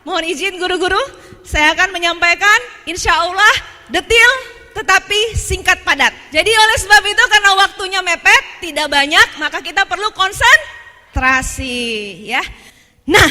Mohon izin guru-guru, saya akan menyampaikan insya Allah detil tetapi singkat padat. Jadi oleh sebab itu karena waktunya mepet, tidak banyak, maka kita perlu konsentrasi ya. Nah,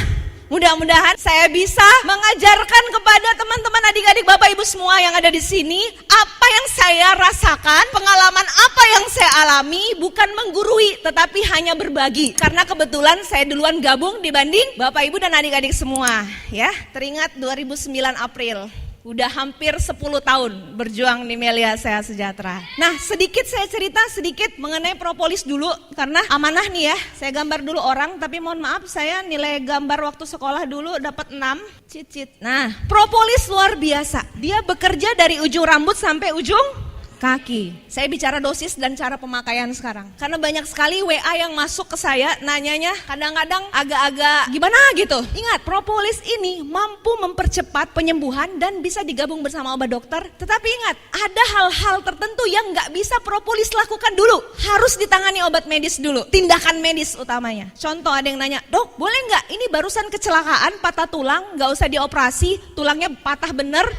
mudah-mudahan saya bisa mengajarkan kepada teman-teman adik-adik Bapak Ibu semua yang ada di sini apa yang saya rasakan, pengalaman apa yang saya alami, bukan menggurui tetapi hanya berbagi. Karena kebetulan saya duluan gabung dibanding Bapak Ibu dan adik-adik semua ya. Teringat 2009 April. Udah hampir 10 tahun berjuang di Melia Sehat Sejahtera. Nah, sedikit saya cerita sedikit mengenai propolis dulu karena amanah nih ya. Saya gambar dulu orang, tapi mohon maaf saya nilai gambar waktu sekolah dulu dapat 6 cicit. Nah, propolis luar biasa. Dia bekerja dari ujung rambut sampai ujung kaki. Saya bicara dosis dan cara pemakaian sekarang. Karena banyak sekali WA yang masuk ke saya nanyanya kadang-kadang agak-agak gimana gitu. Ingat, propolis ini mampu mempercepat penyembuhan dan bisa digabung bersama obat dokter. Tetapi ingat, ada hal-hal tertentu yang nggak bisa propolis lakukan dulu. Harus ditangani obat medis dulu. Tindakan medis utamanya. Contoh ada yang nanya, dok boleh nggak ini barusan kecelakaan patah tulang, nggak usah dioperasi, tulangnya patah bener.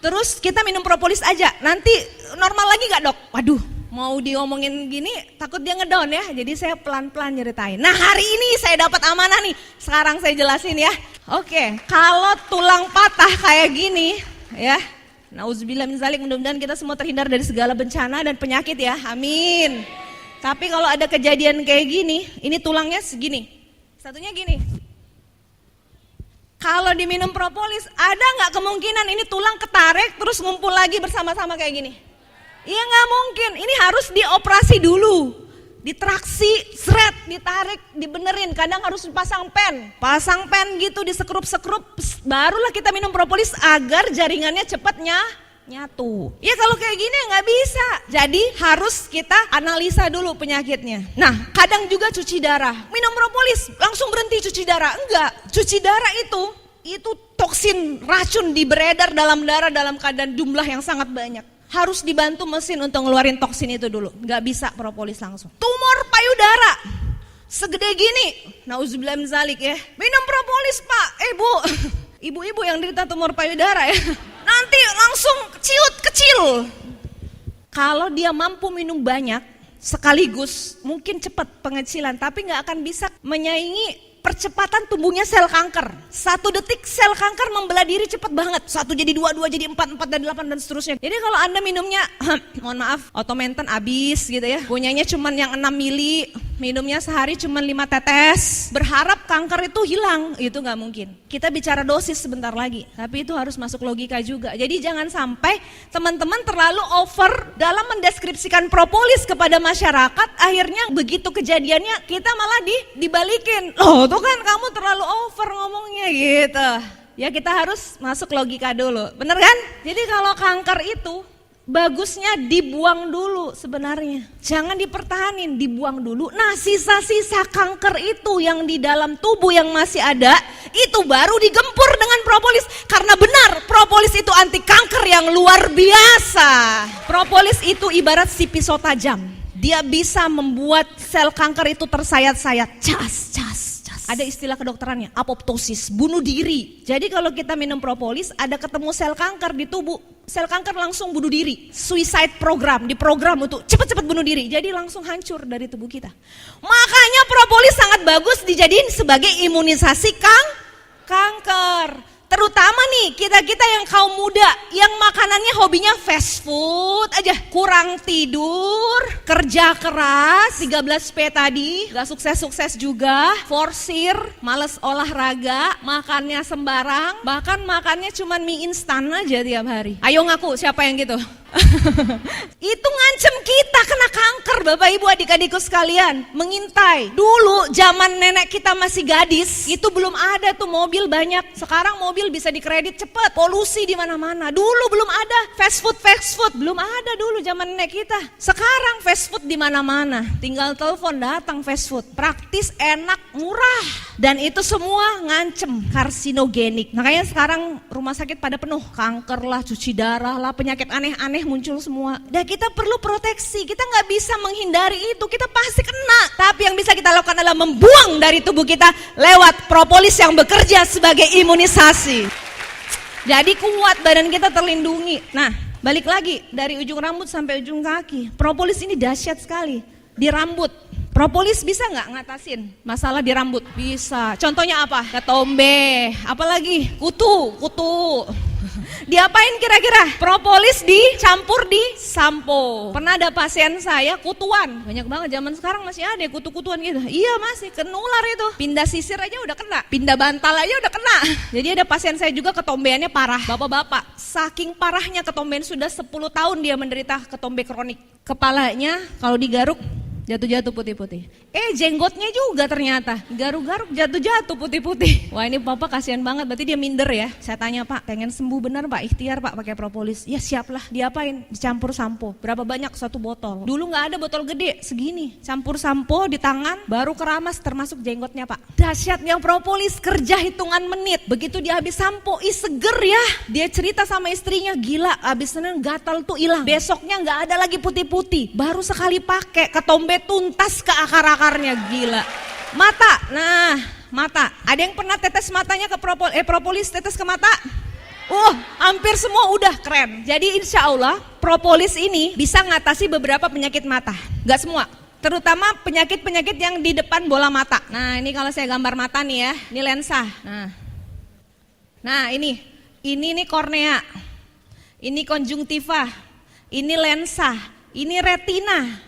Terus kita minum propolis aja, nanti normal lagi gak dok? Waduh, mau diomongin gini takut dia ngedown ya, jadi saya pelan-pelan nyeritain. Nah hari ini saya dapat amanah nih, sekarang saya jelasin ya. Oke, kalau tulang patah kayak gini ya, nauzubillah min zalik, mudah-mudahan kita semua terhindar dari segala bencana dan penyakit ya, amin. Tapi kalau ada kejadian kayak gini, ini tulangnya segini, satunya gini. Kalau diminum propolis, ada nggak kemungkinan ini tulang ketarik terus ngumpul lagi bersama-sama kayak gini? Iya nggak mungkin, ini harus dioperasi dulu. Ditraksi, seret, ditarik, dibenerin, kadang harus dipasang pen. Pasang pen gitu, disekrup-sekrup, barulah kita minum propolis agar jaringannya cepat nyatu. Ya kalau kayak gini nggak bisa. Jadi harus kita analisa dulu penyakitnya. Nah kadang juga cuci darah. Minum propolis langsung berhenti cuci darah. Enggak, cuci darah itu toksin racun beredar dalam darah dalam keadaan jumlah yang sangat banyak. Harus dibantu mesin untuk ngeluarin toksin itu dulu. Nggak bisa propolis langsung. Tumor payudara segede gini, nauzubillah min zalik ya. Minum propolis pak, bu. Ibu-ibu yang derita tumor payudara ya. Nanti langsung ciut kecil. Kalau dia mampu minum banyak sekaligus mungkin cepat pengecilan, tapi nggak akan bisa menyaingi percepatan tumbuhnya sel kanker. 1 detik sel kanker membelah diri cepat banget. 1 jadi 2, 2 jadi 4, 4 dan 8 dan seterusnya. Jadi kalau Anda minumnya, mohon maaf, Automenten habis gitu ya. Punyanya cuman yang 6 mili, minumnya sehari cuman 5 tetes. Berharap kanker itu hilang, itu nggak mungkin. Kita bicara dosis sebentar lagi, tapi itu harus masuk logika juga. Jadi jangan sampai teman-teman terlalu over dalam mendeskripsikan propolis kepada masyarakat. Akhirnya begitu kejadiannya kita malah dibalikin. Loh, tuh kan kamu terlalu over ngomongnya gitu. Ya kita harus masuk logika dulu, bener kan? Jadi kalau kanker itu bagusnya dibuang dulu sebenarnya. Jangan dipertahanin, dibuang dulu. Nah sisa-sisa kanker itu yang di dalam tubuh yang masih ada, itu baru digempur dengan propolis. Karena benar, propolis itu anti kanker yang luar biasa. Propolis itu ibarat si pisau tajam. Dia bisa membuat sel kanker itu tersayat-sayat, cas. Ada istilah kedokterannya, apoptosis, bunuh diri. Jadi kalau kita minum propolis, ada ketemu sel kanker di tubuh, sel kanker langsung bunuh diri. Suicide program, diprogram untuk cepat-cepat bunuh diri. Jadi langsung hancur dari tubuh kita. Makanya propolis sangat bagus dijadiin sebagai imunisasi kanker. Terutama nih kita-kita yang kaum muda yang makanannya hobinya fast food aja, kurang tidur, kerja keras, 13P tadi, gak sukses-sukses juga, forsir, males olahraga, makannya sembarang, bahkan makannya cuma mie instan aja tiap hari. Ayo ngaku siapa yang gitu? Itu ngancem kita kena kanker, Bapak Ibu adik-adikku sekalian. Mengintai. Dulu zaman nenek kita masih gadis, itu belum ada tuh mobil banyak. Sekarang mobil bisa dikredit cepet, polusi di mana-mana. Dulu belum ada fast food, belum ada dulu zaman nenek kita. Sekarang fast food di mana-mana. Tinggal telepon datang fast food. Praktis, enak, murah. Dan itu semua ngancem, karsinogenik. Makanya sekarang rumah sakit pada penuh, kanker lah, cuci darah lah, penyakit aneh-aneh muncul semua. Dan kita perlu proteksi, kita nggak bisa menghindari itu, kita pasti kena. Tapi yang bisa kita lakukan adalah membuang dari tubuh kita lewat propolis yang bekerja sebagai imunisasi. Jadi kuat, badan kita terlindungi. Nah, balik lagi dari ujung rambut sampai ujung kaki. Propolis ini dahsyat sekali di rambut. Propolis bisa nggak ngatasin masalah di rambut? Bisa. Contohnya apa? Ketombe, apalagi kutu. Diapain kira-kira? Propolis dicampur di sampo. Pernah ada pasien saya kutuan. Banyak banget zaman sekarang masih ada kutu-kutuan gitu. Iya masih, kenular itu. Pindah sisir aja udah kena. Pindah bantal aja udah kena. Jadi ada pasien saya juga ketombeannya parah. Bapak-bapak, saking parahnya ketombean sudah 10 tahun dia menderita ketombe kronik. Kepalanya kalau digaruk jatuh-jatuh putih-putih. Jenggotnya juga ternyata garuk-garuk jatuh-jatuh putih-putih. Wah ini Bapak kasihan banget, berarti dia minder ya. Saya tanya, Pak, pengen sembuh benar Pak, ikhtiar Pak pakai propolis. Ya siap lah, diapain? Dicampur sampo. Berapa banyak? 1 botol. Dulu nggak ada botol gede segini. Campur sampo di tangan, baru keramas termasuk jenggotnya Pak. Dahsyatnya propolis, kerja hitungan menit. Begitu dia habis sampo, seger ya. Dia cerita sama istrinya, gila habis Senin gatal tuh hilang. Besoknya nggak ada lagi putih-putih. Baru sekali pakai, ketombe tuntas ke akar-akarnya, gila. Mata, nah mata. Ada yang pernah tetes matanya ke propolis tetes ke mata? Hampir semua udah keren. Jadi insya Allah propolis ini bisa ngatasi beberapa penyakit mata. Gak semua, terutama penyakit-penyakit yang di depan bola mata. Nah ini kalau saya gambar mata nih ya, ini lensa. Nah ini nih kornea, ini konjungtiva, ini lensa, ini retina.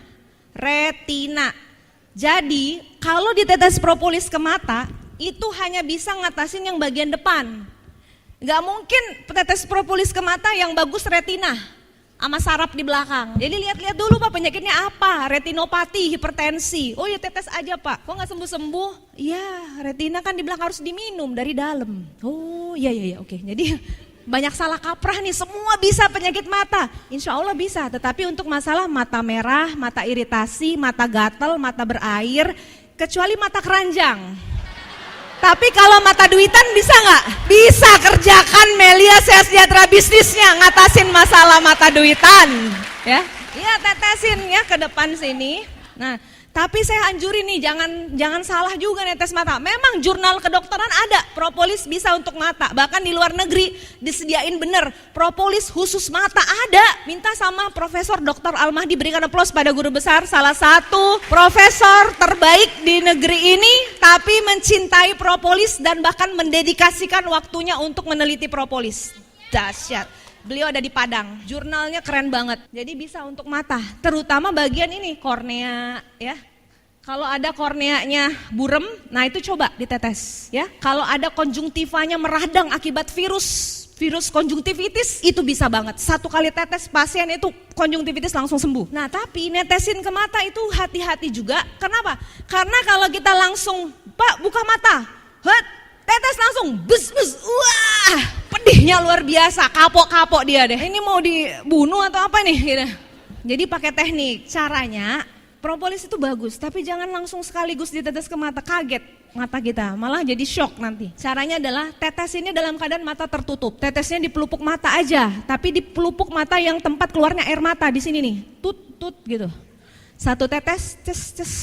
Jadi kalau ditetes propolis ke mata itu hanya bisa ngatasin yang bagian depan. Gak mungkin tetes propolis ke mata yang bagus retina sama saraf di belakang. Jadi lihat-lihat dulu Pak penyakitnya apa, retinopati, hipertensi. Oh ya tetes aja Pak, kok gak sembuh-sembuh? Iya retina kan di belakang harus diminum dari dalam. Oh iya oke. Jadi banyak salah kaprah nih, semua bisa penyakit mata. Insya Allah bisa, tetapi untuk masalah mata merah, mata iritasi, mata gatal, mata berair, kecuali mata keranjang. Tapi kalau mata duitan bisa nggak? Bisa, kerjakan Melia Sehat Sejahtera bisnisnya, ngatasin masalah mata duitan. Ya, tetesin ya ke depan sini. Nah, tapi saya anjurin nih, jangan salah juga netes mata. Memang jurnal kedokteran ada, propolis bisa untuk mata. Bahkan di luar negeri disediain bener, propolis khusus mata ada. Minta sama Profesor Dr. Al-Mahdi, berikan aplaus pada guru besar, salah satu profesor terbaik di negeri ini, tapi mencintai propolis dan bahkan mendedikasikan waktunya untuk meneliti propolis. Dahsyat. Beliau ada di Padang, jurnalnya keren banget. Jadi bisa untuk mata, terutama bagian ini kornea ya. Kalau ada korneanya burem, nah itu coba ditetes ya. Kalau ada konjungtivanya meradang akibat virus konjungtivitis, itu bisa banget. 1 kali tetes pasien itu konjungtivitis langsung sembuh. Nah tapi netesin ke mata itu hati-hati juga. Kenapa? Karena kalau kita langsung, Pak buka mata, tetes langsung, bus, wah, pedihnya luar biasa, kapok dia deh. Ini mau dibunuh atau apa nih? Gitu. Jadi pakai teknik, caranya propolis itu bagus, tapi jangan langsung sekaligus ditetes ke mata, kaget mata kita, malah jadi shock nanti. Caranya adalah tetesinnya dalam keadaan mata tertutup, tetesnya di pelupuk mata aja, tapi di pelupuk mata yang tempat keluarnya air mata di sini nih, tut gitu. 1 tetes, ces.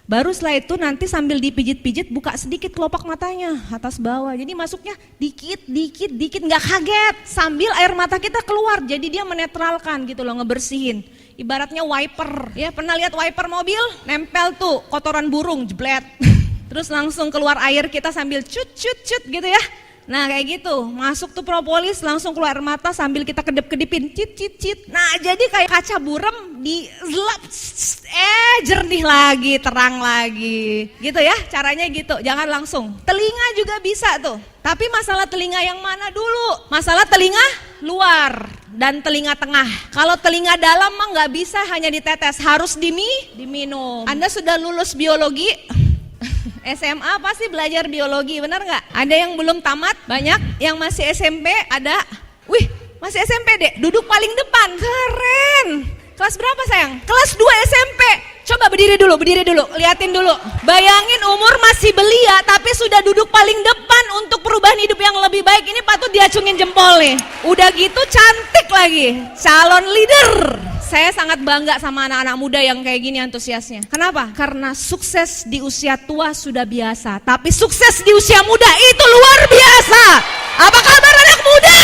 Baru setelah itu nanti sambil dipijit-pijit buka sedikit kelopak matanya atas bawah. Jadi masuknya dikit, nggak kaget. Sambil air mata kita keluar, jadi dia menetralkan gitu loh, ngebersihin. Ibaratnya wiper. Ya pernah lihat wiper mobil? Nempel tuh kotoran burung, jeblet. Terus langsung keluar air kita sambil cut gitu ya. Nah kayak gitu, masuk tuh propolis langsung keluar mata sambil kita kedip-kedipin, cit. Nah jadi kayak kaca burem di zelap, jernih lagi, terang lagi. Gitu ya, caranya gitu, jangan langsung. Telinga juga bisa tuh, tapi masalah telinga yang mana dulu? Masalah telinga luar dan telinga tengah. Kalau telinga dalam mah nggak bisa hanya ditetes, harus diminum. Anda sudah lulus biologi? SMA pasti belajar biologi, benar nggak? Ada yang belum tamat? Banyak. Yang masih SMP ada? Wih, masih SMP deh, duduk paling depan, keren. Kelas berapa sayang? Kelas 2 SMP. Coba berdiri dulu, liatin dulu. Bayangin umur masih belia tapi sudah duduk paling depan untuk perubahan hidup yang lebih baik. Ini patut diacungin jempol nih. Udah gitu cantik lagi, calon leader. Saya sangat bangga sama anak-anak muda yang kayak gini antusiasnya. Kenapa? Karena sukses di usia tua sudah biasa, tapi sukses di usia muda itu luar biasa. Apa kabar anak muda?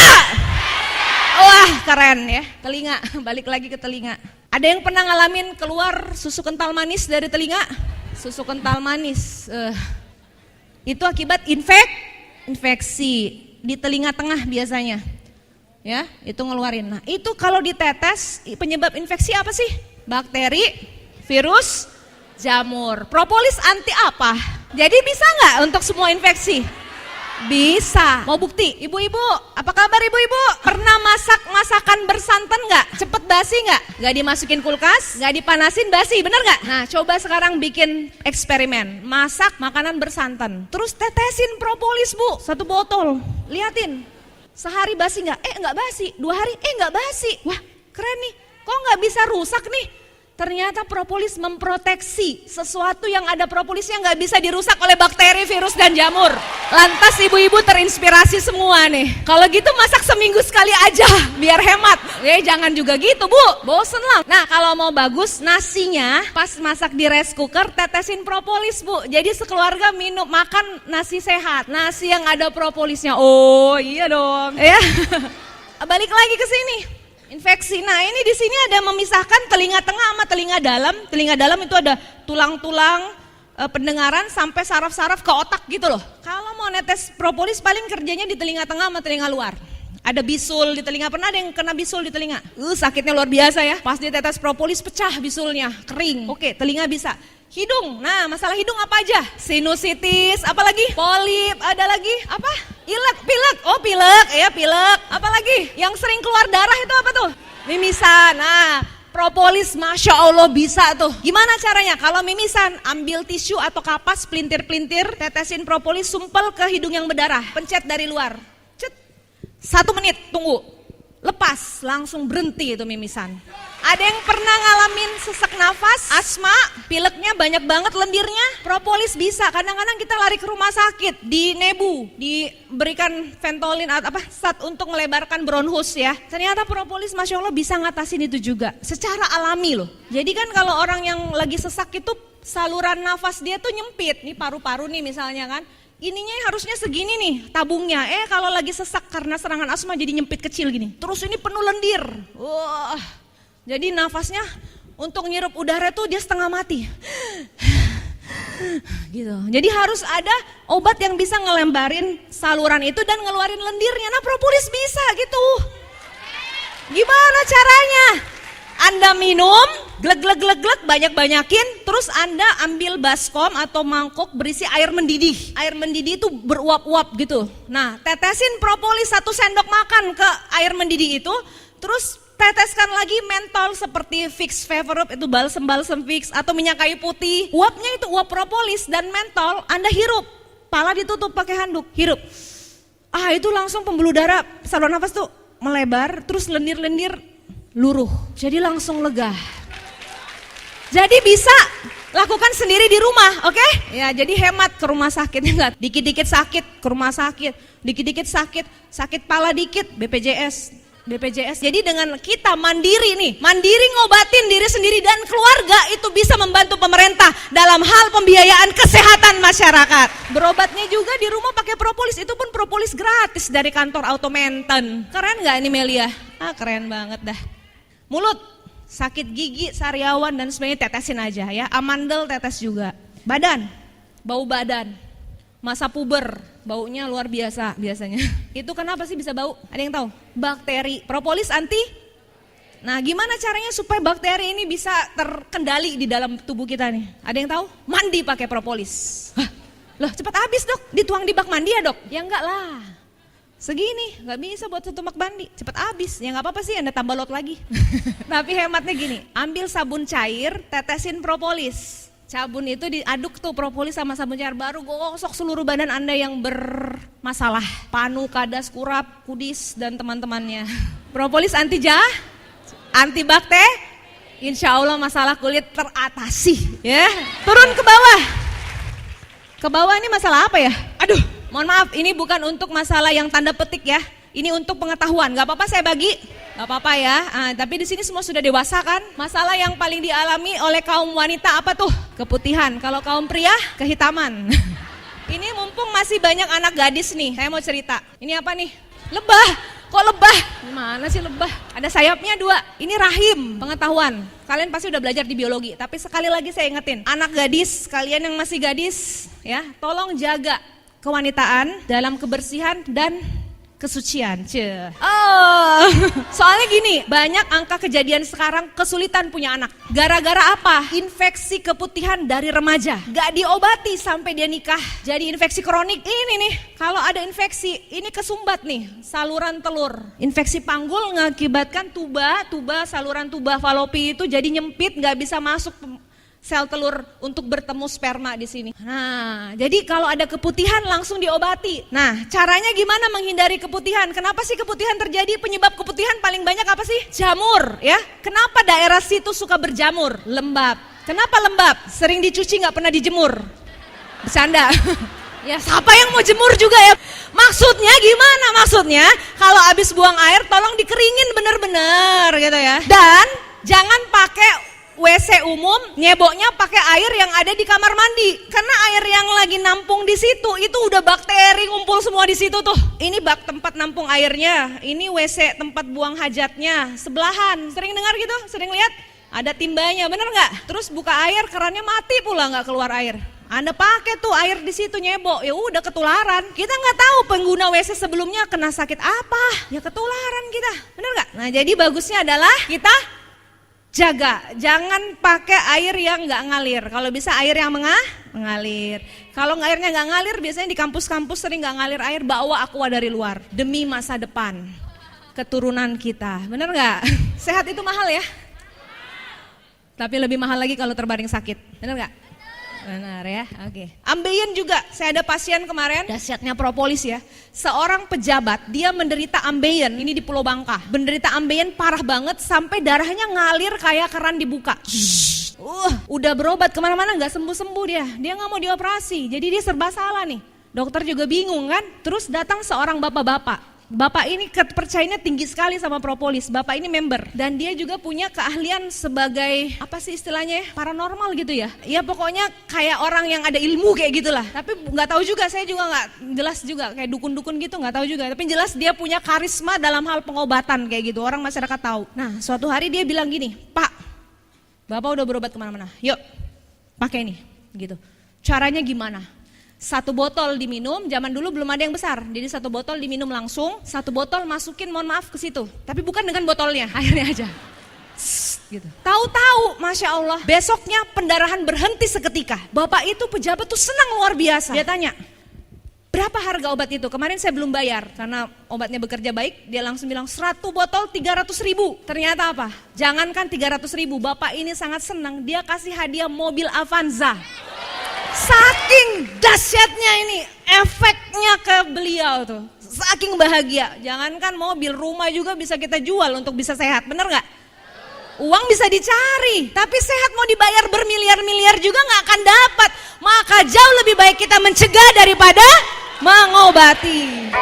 Wah keren ya. Telinga, balik lagi ke telinga. Ada yang pernah ngalamin keluar susu kental manis dari telinga? Susu kental manis itu akibat infeksi di telinga tengah biasanya. Ya, itu ngeluarin. Nah, itu kalau ditetes penyebab infeksi apa sih? Bakteri, virus, jamur. Propolis anti apa? Jadi bisa nggak untuk semua infeksi? Bisa. Mau bukti? Ibu-ibu, apa kabar ibu-ibu? Pernah masak masakan bersantan nggak? Cepet basi nggak? Nggak dimasukin kulkas, nggak dipanasin basi, bener nggak? Nah, coba sekarang bikin eksperimen, masak makanan bersantan, terus tetesin propolis bu, 1 botol, liatin. Sehari basi nggak? Nggak basi. 2 hari? Nggak basi. Wah keren nih, kok nggak bisa rusak nih? Ternyata propolis memproteksi sesuatu yang ada propolisnya nggak bisa dirusak oleh bakteri, virus, dan jamur. Lantas ibu-ibu terinspirasi semua nih. Kalau gitu masak seminggu sekali aja biar hemat. Jangan juga gitu bu, bosen lah. Nah kalau mau bagus nasinya pas masak di rice cooker tetesin propolis bu. Jadi sekeluarga minum makan nasi sehat, nasi yang ada propolisnya. Oh iya dong. Ya. Balik lagi ke sini. Infeksi. Nah, ini di sini ada memisahkan telinga tengah sama telinga dalam. Telinga dalam itu ada tulang-tulang pendengaran sampai saraf-saraf ke otak gitu loh. Kalau mau netes propolis paling kerjanya di telinga tengah sama telinga luar. Ada bisul di telinga, pernah ada yang kena bisul di telinga? Sakitnya luar biasa ya. Pas ditetes propolis pecah bisulnya, kering. Oke, telinga bisa. Hidung, nah masalah hidung apa aja? Sinusitis, apa lagi? Polip, ada lagi? Apa? Pilek, oh pilek, ya pilek. Apa lagi? Yang sering keluar darah itu apa tuh? Mimisan, nah propolis Masya Allah bisa tuh. Gimana caranya? Kalau mimisan, ambil tisu atau kapas, pelintir-pelintir, tetesin propolis, sumpel ke hidung yang berdarah, pencet dari luar. Cet, 1 menit, tunggu. Lepas, langsung berhenti itu mimisan. Ada yang pernah ngalamin sesak nafas, asma, pileknya banyak banget lendirnya, propolis bisa. Kadang-kadang kita lari ke rumah sakit, di nebu, diberikan Ventolin atau sat untuk melebarkan bronhus ya. Ternyata propolis Masya Allah bisa ngatasin itu juga, secara alami loh. Jadi kan kalau orang yang lagi sesak itu saluran nafas dia tuh nyempit, nih paru-paru nih misalnya kan. Ininya harusnya segini nih tabungnya, kalau lagi sesak karena serangan asma jadi nyempit kecil gini. Terus ini penuh lendir. Wah, jadi nafasnya untuk ngirup udara tuh dia setengah mati. Gitu. Jadi harus ada obat yang bisa ngelembarin saluran itu dan ngeluarin lendirnya. Nah propolis bisa gitu. Gimana caranya? Anda minum, glek, banyak-banyakin, terus Anda ambil baskom atau mangkok berisi air mendidih. Air mendidih itu beruap-uap gitu. Nah, tetesin propolis 1 sendok makan ke air mendidih itu, terus teteskan lagi mentol seperti Vicks Vaporub, itu balsem Vicks atau minyak kayu putih. Uapnya itu uap propolis dan mentol, Anda hirup. Pala ditutup pakai handuk, hirup. Itu langsung pembuluh darah, saluran nafas tuh melebar, terus lendir-lendir luruh, jadi langsung lega. Jadi bisa lakukan sendiri di rumah, oke? Ya, jadi hemat ke rumah sakit, enggak? Dikit-dikit sakit ke rumah sakit, dikit-dikit sakit pala dikit, BPJS. Jadi dengan kita mandiri nih, mandiri ngobatin diri sendiri dan keluarga itu bisa membantu pemerintah dalam hal pembiayaan kesehatan masyarakat. Berobatnya juga di rumah pakai propolis, itu pun propolis gratis dari kantor Automenten. Keren nggak ini Melia? Keren banget dah. Mulut, sakit gigi, sariawan dan sebagainya tetesin aja ya. Amandel tetes juga. Badan, bau badan, masa puber, baunya luar biasa biasanya. Itu kenapa sih bisa bau? Ada yang tahu? Bakteri. Propolis anti. Nah, gimana caranya supaya bakteri ini bisa terkendali di dalam tubuh kita nih? Ada yang tahu? Mandi pakai propolis. Hah? Loh, cepat habis dok, dituang di bak mandi ya dok? Ya enggak lah, segini, nggak bisa buat satu bak mandi, cepat habis. Ya nggak apa-apa sih, Anda tambah lot lagi. Tapi hematnya gini, ambil sabun cair, tetesin propolis. Sabun itu diaduk tuh propolis sama sabun cair, baru gosok seluruh badan Anda yang bermasalah. Panu, kadas, kurap, kudis, dan teman-temannya. Propolis anti bakteri, insya Allah masalah kulit teratasi. Ya, turun ke bawah. Ke bawah ini masalah apa ya? Aduh, mohon maaf, ini bukan untuk masalah yang tanda petik ya. Ini untuk pengetahuan, gak apa-apa saya bagi. Gak apa-apa ya, tapi di sini semua sudah dewasa kan? Masalah yang paling dialami oleh kaum wanita apa tuh? Keputihan, kalau kaum pria kehitaman. Ini mumpung masih banyak anak gadis nih, saya mau cerita. Ini apa nih? Lebah, kok lebah? Gimana sih lebah? Ada sayapnya 2, ini rahim, pengetahuan. Kalian pasti udah belajar di biologi, tapi sekali lagi saya ingetin. Anak gadis, kalian yang masih gadis, ya tolong jaga kewanitaan dalam kebersihan dan kesucian. Oh, soalnya gini, banyak angka kejadian sekarang kesulitan punya anak. Gara-gara apa? Infeksi keputihan dari remaja. Gak diobati sampai dia nikah. Jadi infeksi kronik. Ini nih, kalau ada infeksi, ini kesumbat nih, saluran telur. Infeksi panggul mengakibatkan tuba saluran tuba falopi itu jadi nyempit, gak bisa masuk sel telur untuk bertemu sperma di sini. Nah, jadi kalau ada keputihan langsung diobati. Nah, caranya gimana menghindari keputihan? Kenapa sih keputihan terjadi? Penyebab keputihan paling banyak apa sih? Jamur, ya. Kenapa daerah situ suka berjamur? Lembab. Kenapa lembab? Sering dicuci nggak pernah dijemur. Bercanda. Ya, siapa yang mau jemur juga ya? Maksudnya gimana? Maksudnya kalau habis buang air tolong dikeringin bener-bener gitu ya. Dan jangan pakai WC umum, nyeboknya pakai air yang ada di kamar mandi. Karena air yang lagi nampung di situ itu udah bakteri ngumpul semua di situ tuh. Ini bak tempat nampung airnya, ini WC tempat buang hajatnya, sebelahan. Sering dengar gitu? Sering lihat? Ada timbanya, bener nggak? Terus buka air, kerannya mati pula nggak keluar air. Anda pakai tuh air di situ nyebok, ya udah ketularan. Kita nggak tahu pengguna WC sebelumnya kena sakit apa, ya ketularan kita, bener nggak? Nah jadi bagusnya adalah kita jaga, jangan pakai air yang nggak ngalir. Kalau bisa air yang mengalir. Kalau airnya nggak ngalir, biasanya di kampus-kampus sering nggak ngalir air, bawa aqua dari luar demi masa depan keturunan kita. Bener nggak? Sehat itu mahal ya. Tapi lebih mahal lagi kalau terbaring sakit. Bener nggak? Benar ya, oke. Ambeien juga, saya ada pasien kemarin, dahsyatnya propolis ya. Seorang pejabat, dia menderita ambeien, ini di Pulau Bangka. Menderita ambeien parah banget sampai darahnya ngalir kayak keran dibuka. Udah berobat kemana-mana gak sembuh-sembuh dia. Dia gak mau dioperasi, jadi dia serba salah nih. Dokter juga bingung kan, terus datang seorang bapak-bapak. Bapak ini kepercayaannya tinggi sekali sama propolis. Bapak ini member dan dia juga punya keahlian sebagai apa sih istilahnya, paranormal gitu ya. Ya pokoknya kayak orang yang ada ilmu kayak gitulah. Tapi nggak tahu juga, saya juga nggak jelas juga, kayak dukun-dukun gitu nggak tahu juga. Tapi jelas dia punya karisma dalam hal pengobatan kayak gitu. Orang masyarakat tahu. Nah suatu hari dia bilang gini, Pak, Bapak udah berobat kemana-mana, yuk pakai ini gitu. Caranya gimana? 1 botol diminum, zaman dulu belum ada yang besar, jadi 1 botol diminum langsung, 1 botol masukin mohon maaf ke situ, tapi bukan dengan botolnya, airnya aja. Gitu. Tahu-tahu, masya Allah, besoknya pendarahan berhenti seketika. Bapak itu pejabat tuh senang luar biasa. Dia tanya, berapa harga obat itu? Kemarin saya belum bayar karena obatnya bekerja baik. Dia langsung bilang 100 botol 300.000. Ternyata apa? Jangankan 300.000, bapak ini sangat senang. Dia kasih hadiah mobil Avanza. Saking dahsyatnya ini efeknya ke beliau tuh, saking bahagia. Jangankan mobil, rumah juga bisa kita jual untuk bisa sehat, bener gak? Uang bisa dicari, tapi sehat mau dibayar bermiliar-miliar juga gak akan dapat. Maka jauh lebih baik kita mencegah daripada mengobati.